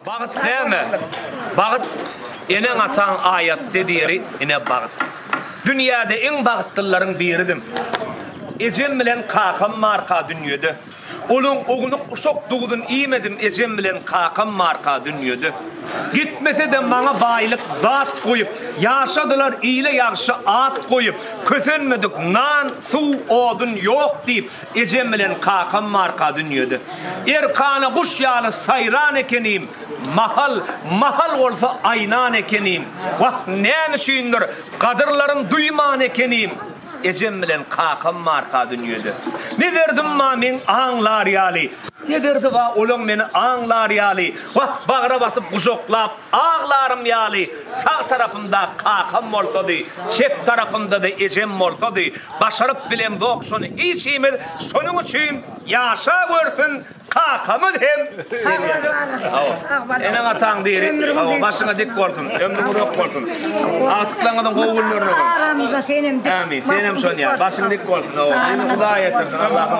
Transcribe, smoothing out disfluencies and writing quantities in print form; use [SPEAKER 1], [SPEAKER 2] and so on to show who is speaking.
[SPEAKER 1] Bağıt näme? Bağıt enen atan ayat dediği ene bağıt. Dünyada en bağıtlıların biridim. Ejem bilen kakam marka dünyada. Olun oğunu uşak doğdun iyimedim ejem bilen kakam marka dünyada. Gitmese de bana baylık zat koyup, yaşadılar iyile yaxşı at koyup, kösenmedik nan, su, odun yok deyip, ejem bilen kakam marka dünyada. Erkana kuş yalı sayran ekeniyim, mahal olsa aynan ekeniyim. Vah ne düşündür, kadırların duyman ekeniyim. Ejem bilen kakam marka dünyada. Ne derdim ma men ağlar yali. Ne derdi va olon meni ağlar yali. Vah bağıra basıp kujoklap ağlarım yali. Sağ tarafımda kakam olsadı, çep tarafımda da ejem olsadı. Başarıp bilen dokşun hiç iyidir. Sonun için yaşa görsün kakamı hem. Enen atan deri. Başına dik olsun. Ömrün uruk olsun. Atıklanmadan kovullarına.
[SPEAKER 2] Aramızda senin.
[SPEAKER 1] Amin. Senem son ya. Başını dik olsun. Beni Kudaya yetirsin. Allah'ım.